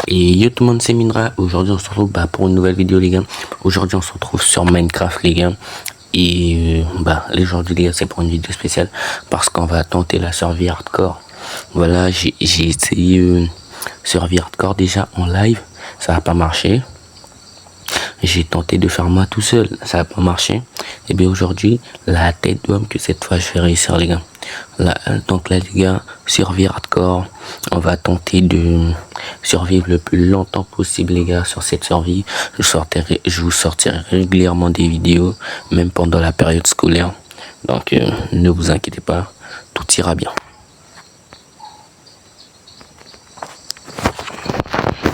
Et yo tout le monde, c'est Mindra. Aujourd'hui on se retrouve pour une nouvelle vidéo les gars. Aujourd'hui on se retrouve sur Minecraft les gars. Et les aujourd'hui les gars, c'est pour une vidéo spéciale parce qu'on va tenter la survie hardcore. Voilà, j'ai essayé survie hardcore déjà en live, ça n'a pas marché. J'ai tenté de faire moi tout seul, ça n'a pas marché. Et bien aujourd'hui, la tête d'homme que cette fois je vais réussir les gars. Donc là les gars, survie hardcore, on va tenter de survivre le plus longtemps possible les gars sur cette survie. Je vous sortirai régulièrement des vidéos, même pendant la période scolaire. Donc ne vous inquiétez pas, tout ira bien.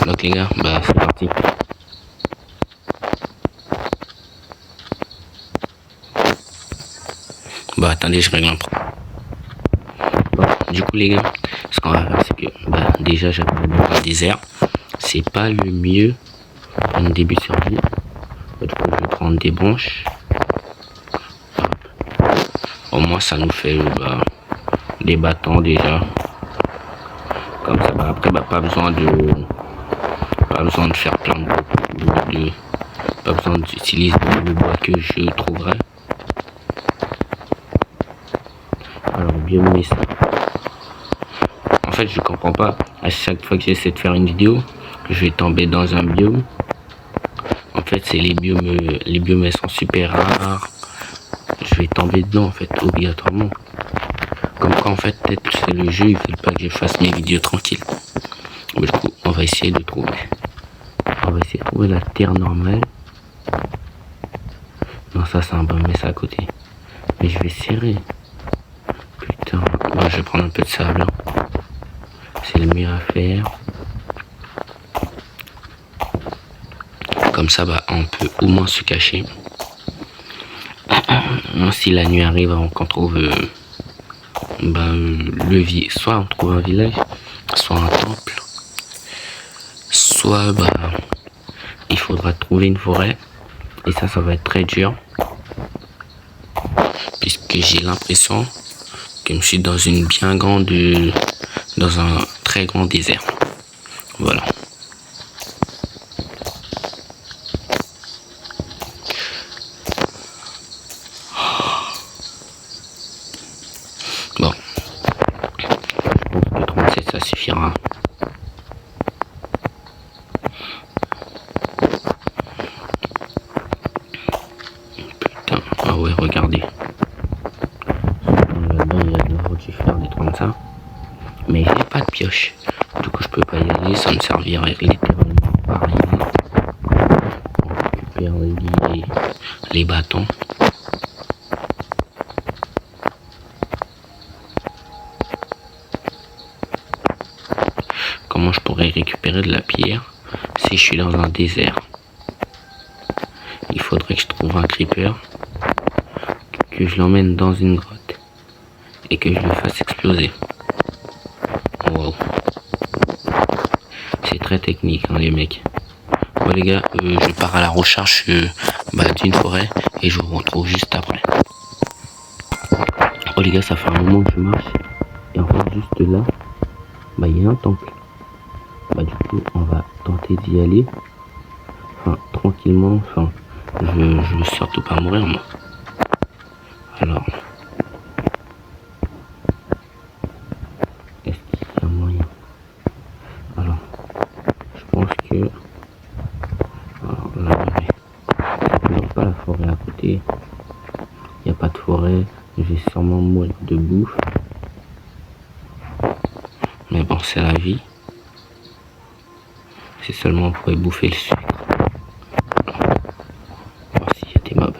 Donc les gars, c'est parti. Attendez, je règle un problème. Du coup les gars, ce qu'on va faire c'est que déjà j'appelle dans un désert. C'est pas le mieux pour une début de survie. Du coup je vais prendre des branches. Au moins ça nous fait des bâtons déjà. Comme ça après pas besoin de faire plein de pas besoin d'utiliser le bois que je trouverai. Alors biome ça. En fait je comprends pas, à chaque fois que j'essaie de faire une vidéo, je vais tomber dans un biome. En fait c'est les biomes elles sont super rares. Je vais tomber dedans en fait obligatoirement. Comme quoi en fait peut-être que c'est le jeu, il veut pas que je fasse mes vidéos tranquilles. Du coup on va essayer de trouver. On va essayer de trouver la terre normale. Non ça c'est un bon, mais c'est à côté. Mais je vais serrer. Putain, moi je vais prendre un peu de sable. C'est le mieux à faire. Comme ça on peut au moins se cacher. Si la nuit arrive qu'on trouve soit on trouve un village, soit un temple, soit il faudra trouver une forêt. Et ça va être très dur. Puisque j'ai l'impression que je suis dans dans un très grand désert. Voilà. Bon. Je pense que 37 ça suffira. Putain, ah ouais, regardez. Là-dedans, il y a de l'or du fer, des trucs comme ça. Mais j'ai pas de pioche. Du coup, je peux pas y aller. Ça me servirait littéralement à rien. On récupère les bâtons. Comment je pourrais récupérer de la pierre si je suis dans un désert? Il faudrait que je trouve un creeper, que je l'emmène dans une grotte et que je le fasse exploser. Wow. C'est très technique hein, les mecs. Bon les gars, je pars à la recherche d'une forêt et je vous retrouve juste après. Oh les gars, ça fait un moment que je marche et en fait juste là, il y a un temple. Du coup on va tenter d'y aller. Enfin tranquillement, je veux surtout pas mourir moi. Alors est-ce qu'il y a moyen? Alors je pense que là il n'y a pas la forêt à côté. Il n'y a pas de forêt, je vais sûrement mourir de bouffe. Mais bon, c'est la vie. C'est seulement pour y bouffer le sucre. Voir s'il y a des mobs.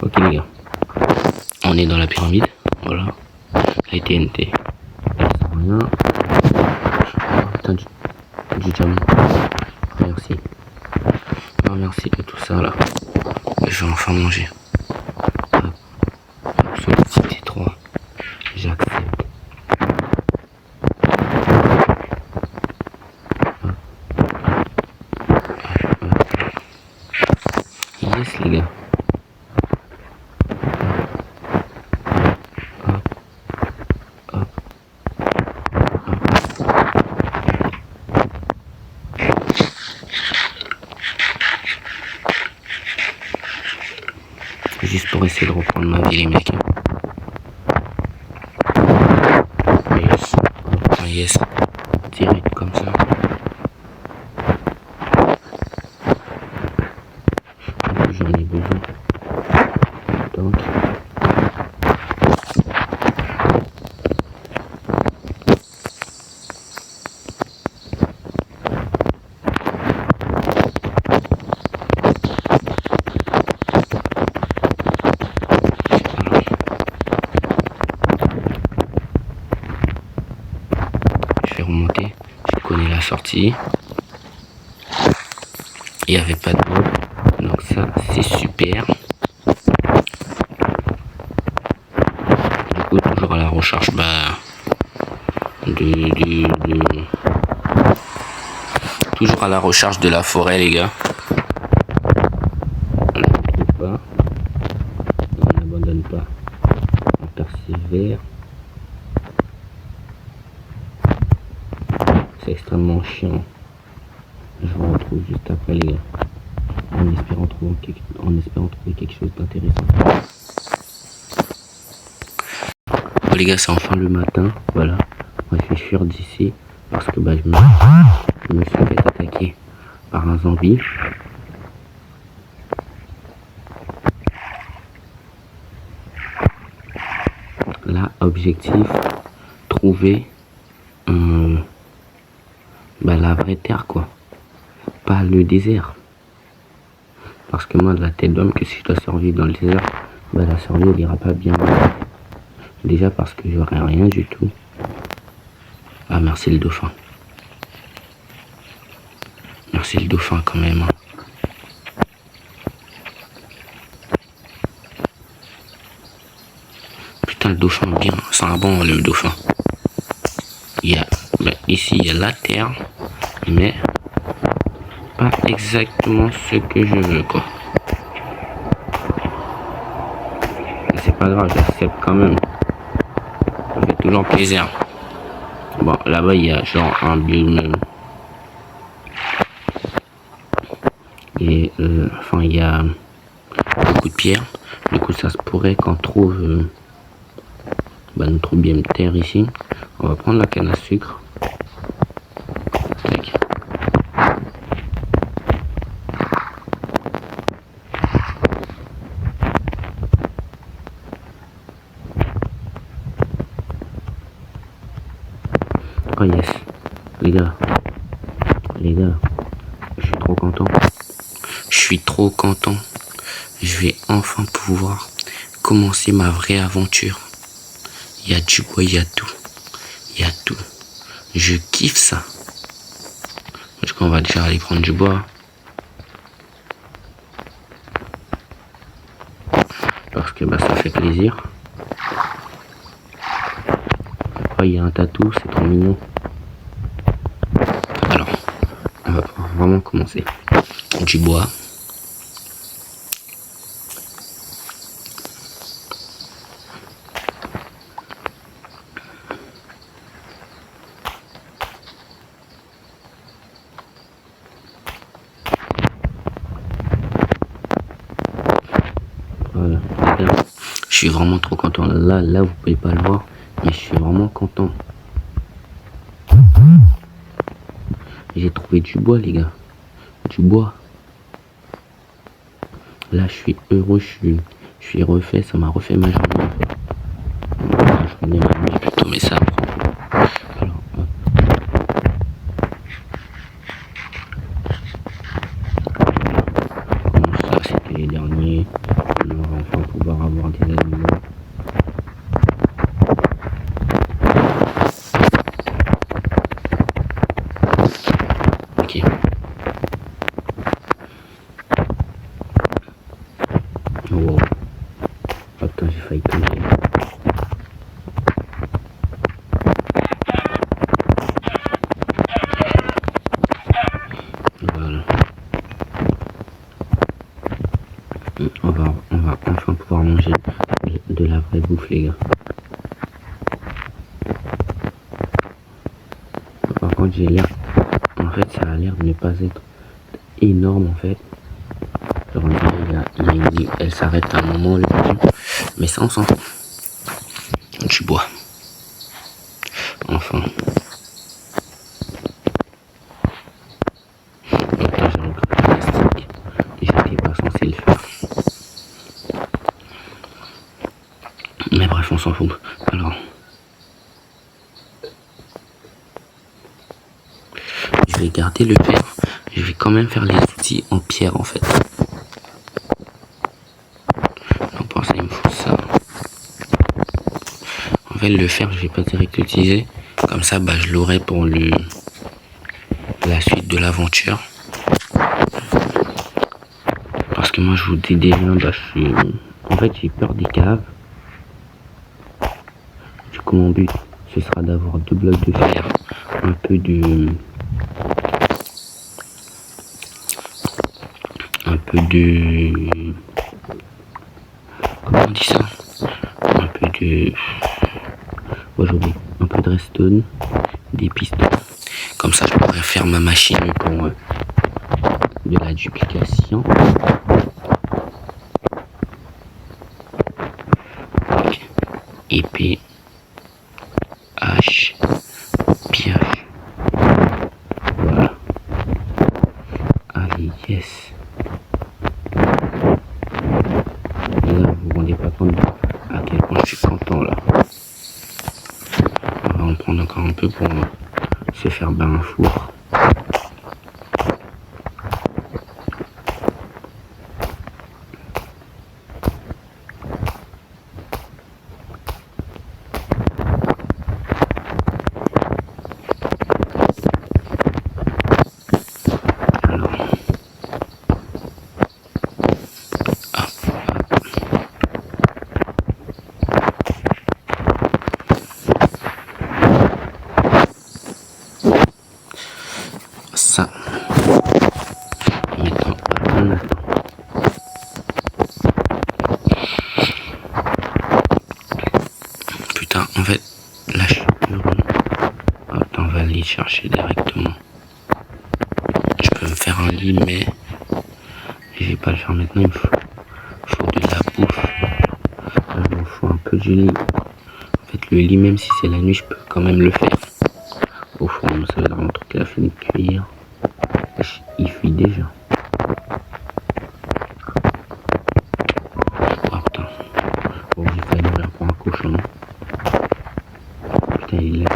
Ok les gars, on est dans la pyramide, voilà, la TNT, ça sert à rien. Putain, du diamant, merci. Non, merci de tout ça là, je vais enfin manger. Sollicité 3, j'accepte. yes les gars. Juste pour essayer de reprendre ma vie les mecs. Yes. Oh, yes. Direct comme ça. J'en ai besoin. Donc. Je vais remonter. Je connais la sortie. Il n'y avait pas de mode. Donc ça c'est super. Du coup toujours à la recherche toujours à la recherche de la forêt les gars. On ne trouve pas. On n'abandonne pas. On persévère. C'est extrêmement chiant. Je vous retrouve juste après les gars. En espérant trouver quelque chose d'intéressant. Bon, les gars, c'est enfin le matin. Voilà. Moi je vais fuir d'ici. Parce que je me suis fait attaquer par un zombie. Là, objectif, trouver la vraie terre quoi. Pas le désert. Parce que moi de la tête d'homme que si je dois survivre dans le désert, la survie elle ira pas bien. Déjà parce que j'aurai rien du tout. Ah merci le dauphin. Merci le dauphin quand même. Putain le dauphin bien, c'est un bon le dauphin. Il y a, ici il y a la terre, mais pas exactement ce que je veux quoi. Mais c'est pas grave, j'accepte quand même. Ça fait toujours plaisir. Bon là-bas il y a genre un biome. Et enfin il y a beaucoup de pierres. Du coup ça se pourrait qu'on trouve notre biome terre ici. On va prendre la canne à sucre. Tac. Oh yes, les gars, je suis trop content. Je vais enfin pouvoir commencer ma vraie aventure. Il y a du bois, il y a tout. Je kiffe ça. Parce qu'on va déjà aller prendre du bois. Parce que ça fait plaisir. Oh, il y a un tatou, c'est trop mignon. Alors, on va pouvoir vraiment commencer. Du bois. Voilà. Je suis vraiment trop content. Là, vous pouvez pas le voir, mais je suis vraiment content. J'ai trouvé du bois, les gars. Du bois. Là, je suis heureux. Je suis refait. Ça m'a refait ma journée. En fait. Ma journée, ma nuit plutôt, mais ça prend. Alors, bon, ça, c'était les derniers. On va enfin pouvoir avoir des animaux. Ok. Oh wow. Oh putain, j'ai failli tomber. Voilà. On va enfin pouvoir manger de la vraie bouffe, les gars. Par contre, j'ai l'air... En fait, ça a l'air de ne pas être énorme, en fait. Genre, elle s'arrête à un moment, le vidéo. Mais ça, on s'en fout. Du bois. Enfin. Donc là, j'ai repris le plastique. J'étais pas censé le faire. Mais bref, on s'en fout. Alors... Je vais garder le fer. Je vais quand même faire les outils en pierre, en fait. Donc pour ça, il me faut ça. En fait, le fer, je vais pas direct l'utiliser. Comme ça, bah, je l'aurai pour la suite de l'aventure. Parce que moi, je vous dis déjà, bah, en fait, j'ai peur des caves. Du coup, mon but, ce sera d'avoir 2 blocs de fer, un peu de... Comment on dit ça? Un peu de... Aujourd'hui, un peu de redstone, des pistons. Comme ça, je pourrais faire ma machine pour de la duplication. Épée, hache, pioche. Voilà. Allez, yes. Et là, vous vous rendez pas compte à quel point je suis content là. On va en prendre encore un peu pour se faire un four. Ça. Maintenant, on attend. Putain, en fait, là je suis heureux. Attends, on va aller chercher directement. Je peux me faire un lit, mais je vais pas le faire maintenant. Il me faut de la bouffe. Il me faut un peu du lit. En fait, le lit, même si c'est la nuit, je peux quand même le faire. Au fond, ça veut dire un truc qui a fini de cuire. Il fuit déjà. Oh putain. Oh, j'ai failli mourir pour un cochon. Putain, il est...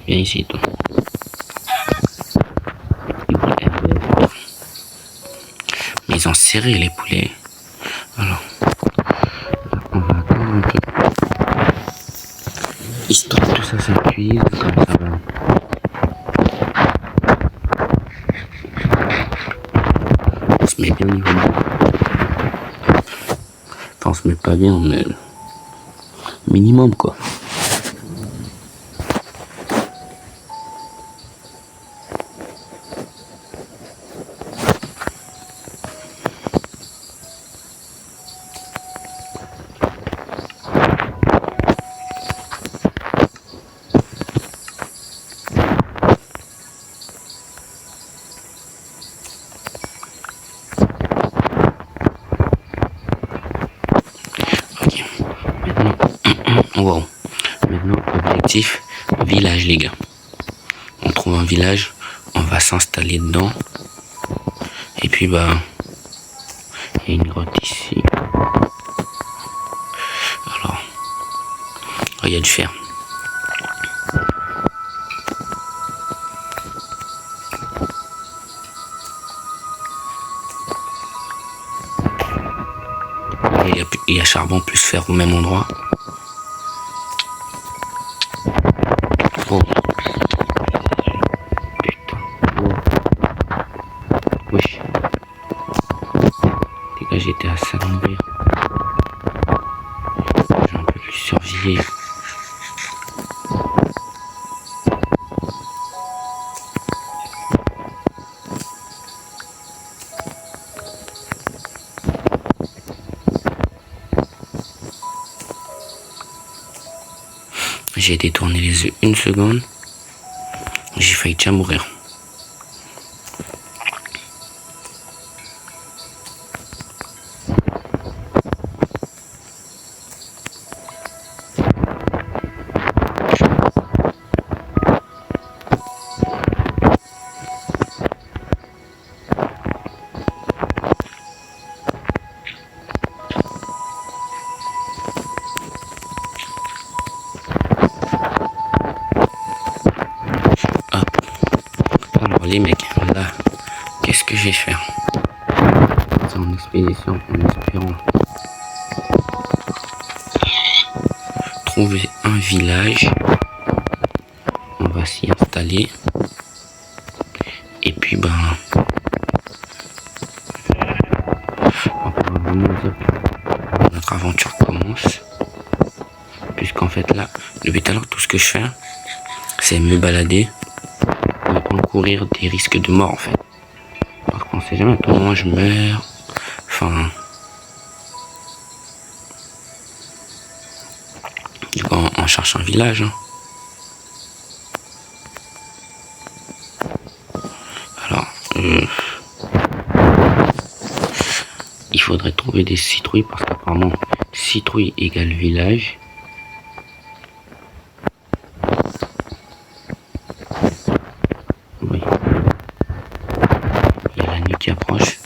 Viens ici, toi. Mais ils ont serré les poulets. Alors, on va attendre un peu. Histoire que tout ça cuise, comme ça va. On se met bien au niveau de... Enfin, on se met pas bien, mais... minimum, quoi. Wow. Maintenant, objectif, village, les gars. On trouve un village, on va s'installer dedans. Et puis, bah, il y a une grotte ici. Alors, oh, il y a du fer. Il y a charbon plus fer au même endroit. Oh. Putain. Oh. Wesh. Là j'étais à ça de mourir. J'ai un peu plus surveillé. J'ai détourné les yeux une seconde. J'ai failli déjà mourir. Alors les mecs, là, qu'est-ce que je vais faire? C'est en expédition en espérant trouver un village. On va s'y installer. Et puis ben, on pourra vraiment dire que notre aventure commence. Puisqu'en fait là, depuis tout à l'heure, tout ce que je fais, c'est me balader et encourir des risques de mort en fait. Parce qu'on sait jamais à tout moment je meurs. Enfin, du coup on cherche un village. Hein. Alors, il faudrait trouver des citrouilles parce qu'apparemment citrouille égale village. Oui. Il y a la nuit qui approche.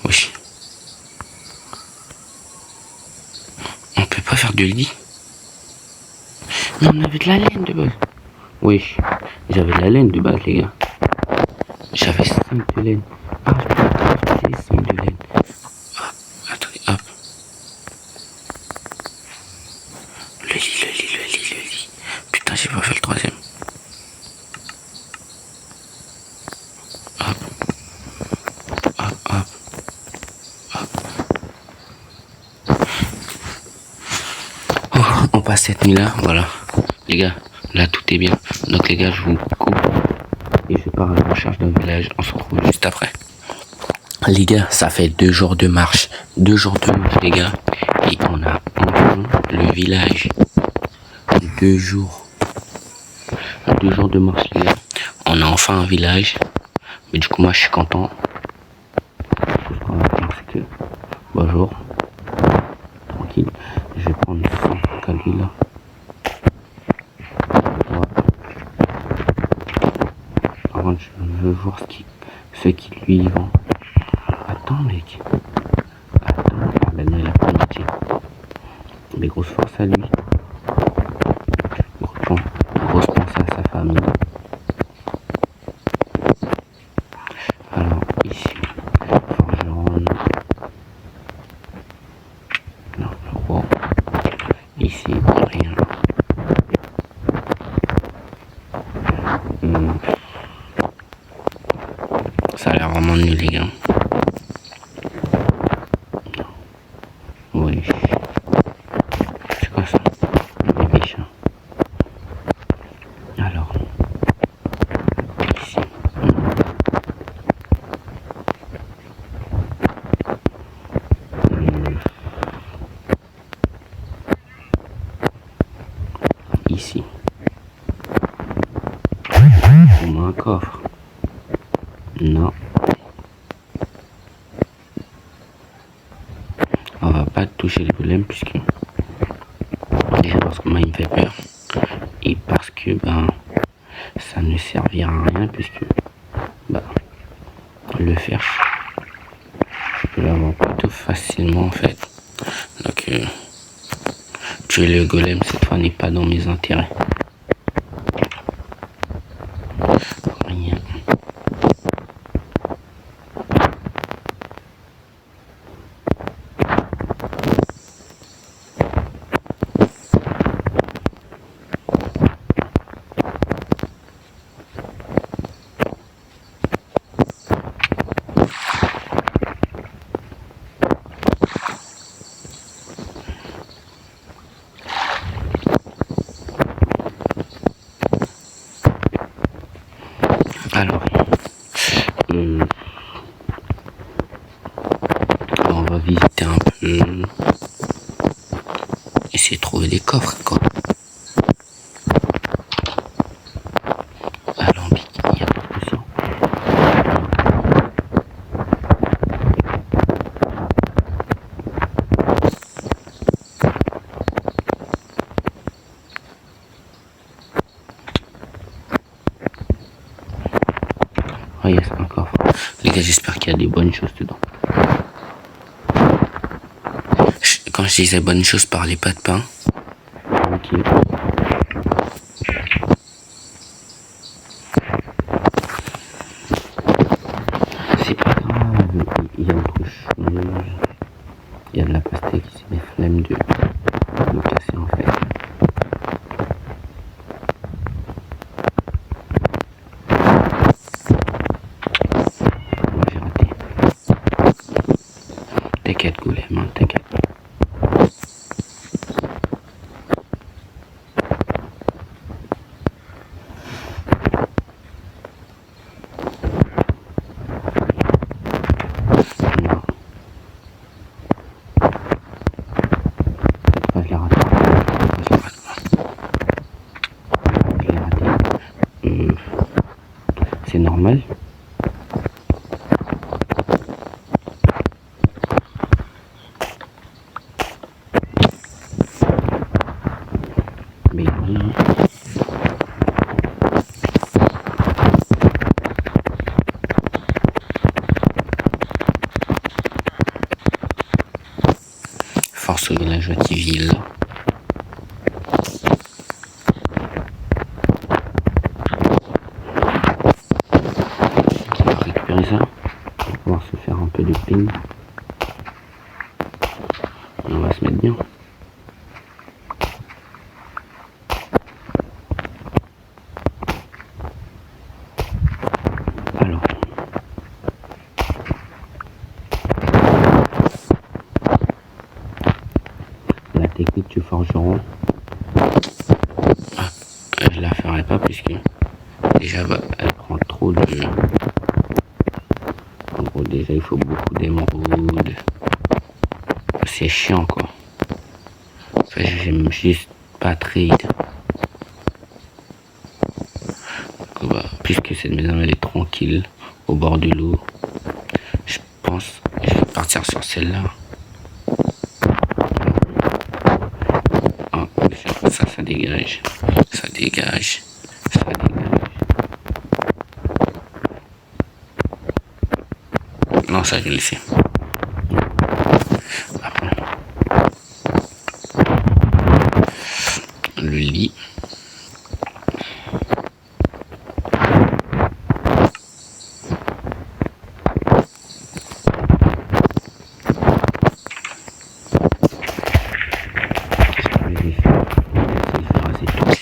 Oui. On peut pas faire de lit. Mais on avait de la laine de base. Oui, j'avais de la laine de base les gars. J'avais 5 de laine. Ah, je peux crafter 5 de laine. Hop, attendez, hop. Le lit. Putain, j'ai pas fait le troisième. Hop. Oh, on passe cette nuit là, voilà. Les gars, là tout est bien. Donc les gars, je vous coupe. Et je pars à la recherche d'un village. On se retrouve juste après. Les gars, ça fait 2 jours de marche. 2 jours de marche, les gars. Et on a enfin le village. 2 jours. 2 jours de marche, les gars. On a enfin un village. Mais du coup, moi, je suis content. Tout ce qu'on va faire, c'est que... Bonjour. Tranquille. Je vais prendre ce calcul là. Par contre, je veux voir ce qui lui vend. Attends, mec. Attends. Ah ben non, il a pas de métier. Mais grosse force à lui. Grosse pensée à sa famille. Alors, ici, forgeron. Non, wow. Ici, rien. Ça a l'air vraiment nul, les gars. Oui. C'est quoi ça? Des biches. Alors. Ici. Ici. On a un coffre. Non. On va pas toucher le golem puisque déjà parce que moi il me fait peur et parce que ben ça ne servira à rien puisque ben, le fer je peux l'avoir plutôt facilement en fait. Donc tuer le golem cette fois n'est pas dans mes intérêts. Rien. Alors, on va visiter un peu, essayer de trouver des coffres, quoi. Alambic, il y a pas que ça. Oh yes, un coffre. Les gars, j'espère qu'il y a des bonnes choses dedans. Quand je disais bonnes choses, je parlais pas de pain. Ok. C'est pas grave, il y a autre chose. Il y a de la pastèque ici, mais flemme de casser en fait. J'ai raté. T'inquiète, Golem, hein, t'inquiète. C'est normal. Mais oui. Force aux villageois civils. On va récupérer ça pour pouvoir se faire un peu de ping. On va se mettre bien. Alors. La technique du forgeron. Je la ferai pas puisque déjà elle prend trop de... En gros déjà il faut beaucoup d'émeraudes. C'est chiant quoi. Enfin, j'aime juste pas trade. Bah, puisque cette maison elle est tranquille au bord de l'eau, je pense que je vais partir sur celle-là. Oh, ça dégage. Ça dégage. Ça dégage. Non, ça je vais laisser. Après. Le lit.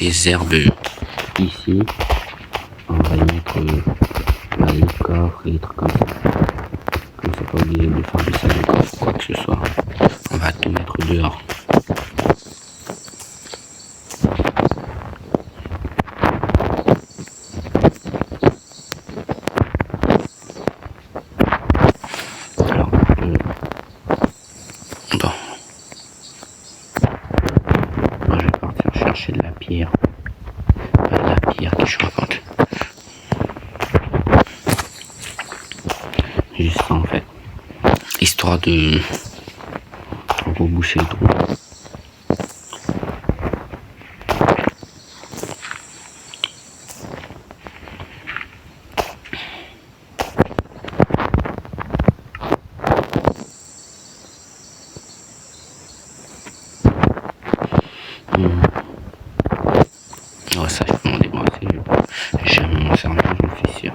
Les herbes ici, on va y mettre les coffres et les trucs comme ça. Comme ça, pas obligé de faire du sale de coffre ou quoi que ce soit. On va tout mettre dehors. Alors, bon. Moi, je vais partir chercher de la pierre. Pas de la pierre que je raconte. Juste ça en fait. Histoire de reboucher le trou. Ouais, ça je peux m'en débarrasser. Jamais m'en servir, j'en suis sûr.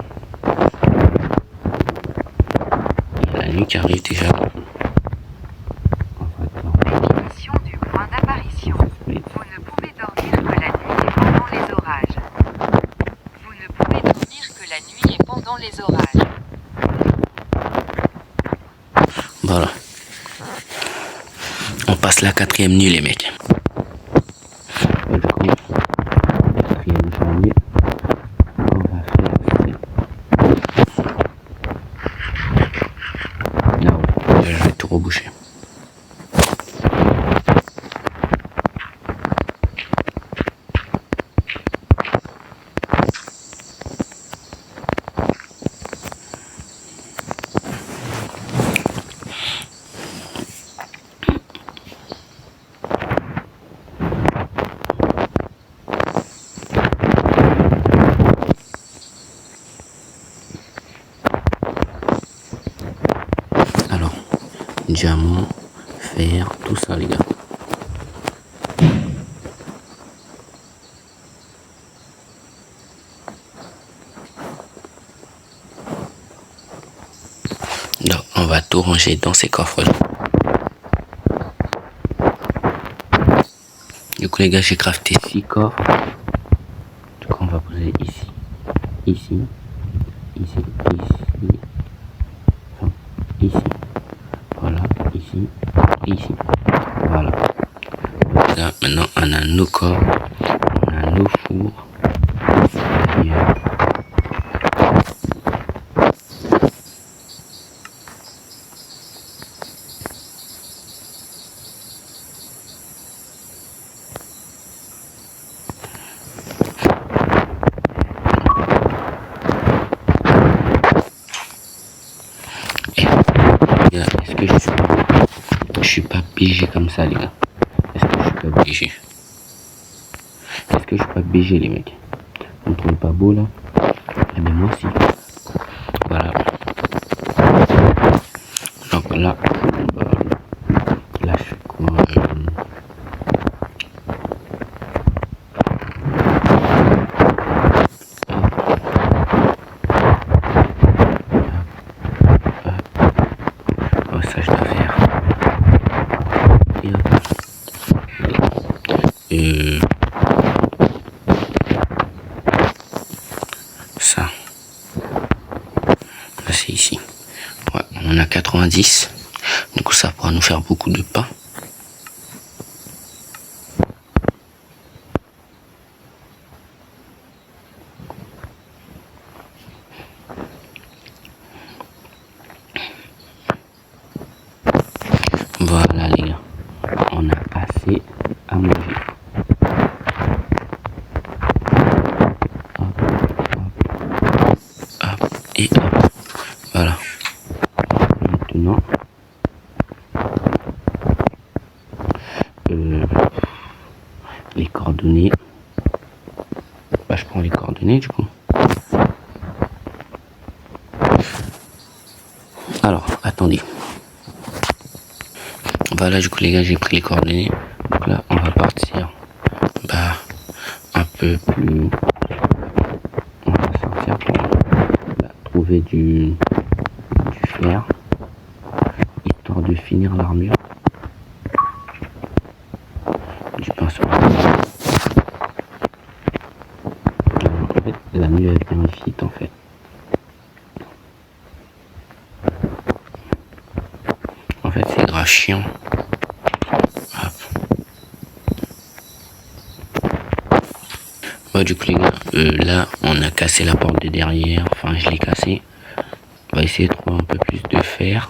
Il y a la nuit qui arrive déjà. Indication du point d'apparition. Vous ne pouvez dormir que la nuit et pendant les orages. Vous ne pouvez dormir que la nuit et pendant les orages. Voilà. On passe la 4e nuit les mecs. Du coup, 4e journée, on va faire diamant, fer, tout ça les gars. Donc on va tout ranger dans ces coffres là. Du coup les gars, j'ai crafté 6 coffres. Du coup on va poser ici, ici, ici, ici, enfin, ici, voilà, ici, ici, voilà. Donc là maintenant on a nos coffres, on a nos fours. Est-ce que je suis pas BG comme ça les gars? Est-ce que je suis pas BG? Est-ce que je suis pas BG les mecs? Vous me trouvez pas beau là? Eh bien moi aussi. Voilà. Donc là, là je fais quoi? Oh, ça je dois faire. Et hop. Ça. Là c'est ici. Ouais, on a 90. Du coup ça pourra nous faire beaucoup de pain. Voilà les gars, on a assez à manger. Hop, hop, hop, et hop. Voilà. Maintenant, les coordonnées. Bah, je prends les coordonnées du coup. Alors, attendez. Voilà, du coup les gars, j'ai pris les coordonnées. Donc là, on va partir un peu plus. On va sortir pour trouver du fer, histoire de finir l'armure. Du pinceau. En fait, la nuit elle vient vite en fait. En fait, c'est grave chiant. Bah, du coup les gars, là on a cassé la porte de derrière, enfin je l'ai cassé. On va essayer de trouver un peu plus de fer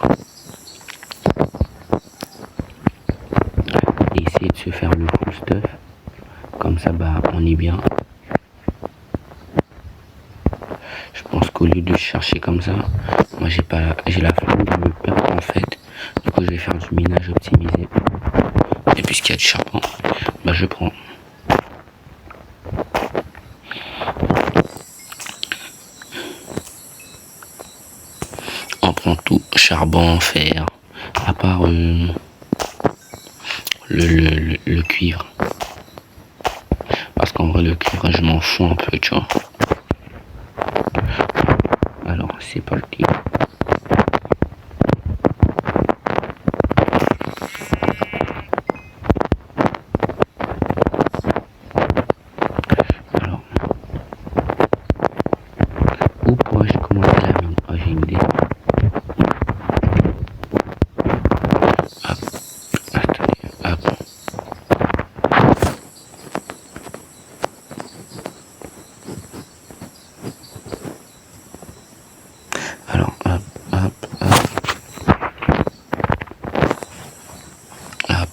et essayer de se faire le full stuff, comme ça bah on est bien. Je pense qu'au lieu de chercher comme ça, moi j'ai la flemme de me perdre en fait. Du coup je vais faire du minage optimisé, et puisqu'il y a du charbon, bah je prends. On prend tout, charbon, fer, à part le cuivre. Parce qu'en vrai le cuivre je m'en fous un peu, tu vois. Alors c'est parti. Alors, où pourrais-je commencer la mine? Oh, j'ai une idée. Hop, attendez, hop. Alors, hop, hop, hop. Hop.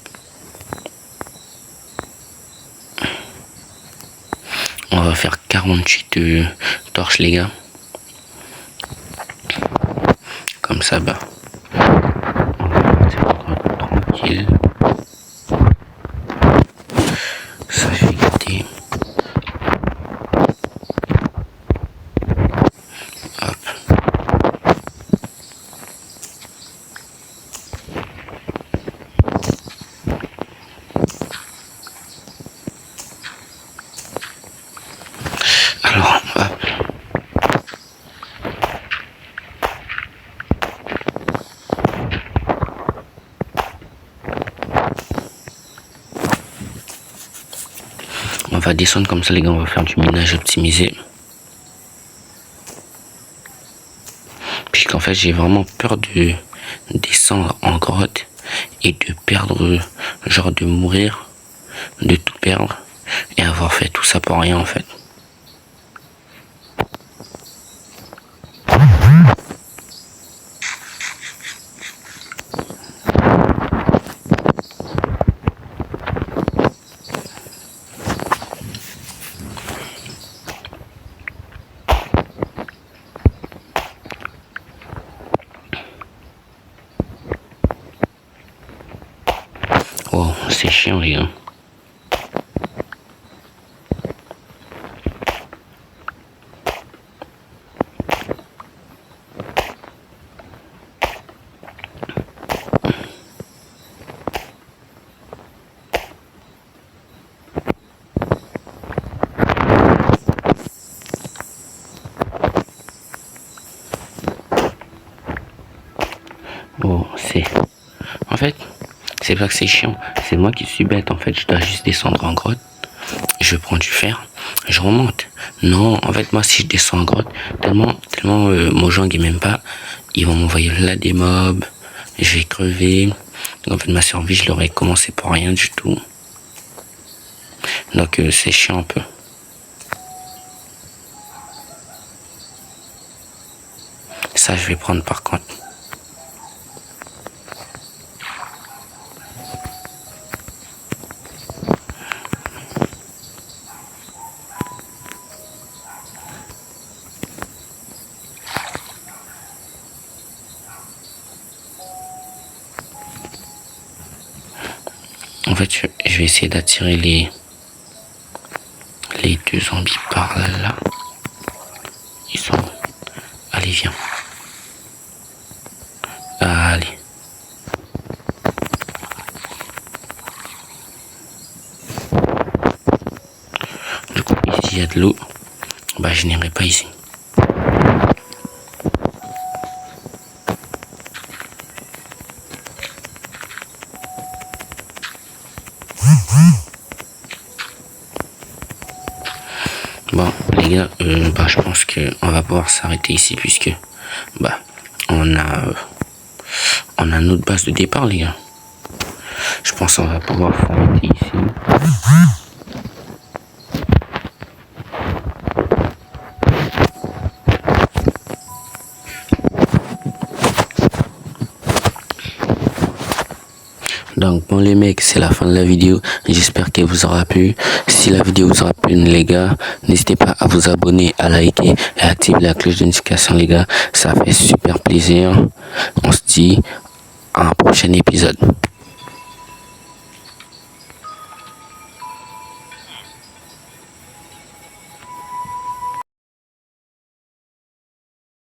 On va faire 48 torches les gars. Comme ça, bah, on va partir tranquille. Ça, je vais gâter. Hop. On va descendre comme ça les gars, on va faire du minage optimisé. Puisqu'en fait j'ai vraiment peur de descendre en grotte et de perdre, genre de mourir, de tout perdre et avoir fait tout ça pour rien en fait. Wow, c'est chiant les gars. Oh, c'est... En fait, c'est pas que c'est chiant, c'est moi qui suis bête en fait. Je dois juste descendre en grotte, je prends du fer, je remonte. Non, en fait, moi si je descends en grotte, tellement Mojang il m'aime pas, ils vont m'envoyer là des mobs, je vais crever. Donc en fait, ma survie, je l'aurais commencé pour rien du tout. Donc c'est chiant un peu. Ça, je vais prendre par contre. En fait, je vais essayer d'attirer les deux zombies par là. Ils sont... Allez, viens. Allez. Du coup, ici, il y a de l'eau. Bah, je n'irai pas ici. Bon les gars, je pense que on va pouvoir s'arrêter ici puisque on a notre base de départ les gars. Je pense qu'on va pouvoir s'arrêter ici. Donc bon les mecs, c'est la fin de la vidéo, j'espère qu'elle vous aura plu. Si la vidéo vous aura plu les gars, n'hésitez pas à vous abonner, à liker et à activer la cloche de notification les gars, ça fait super plaisir. On se dit à un prochain épisode.